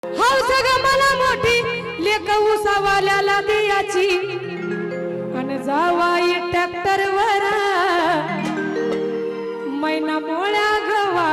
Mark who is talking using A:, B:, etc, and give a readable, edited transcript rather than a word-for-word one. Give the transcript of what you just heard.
A: हौस ग मला मोठी लेक उसावाल्याला द्यायची आणि जावाई ट्रॅक्टर वर मैना मोळ्या गवा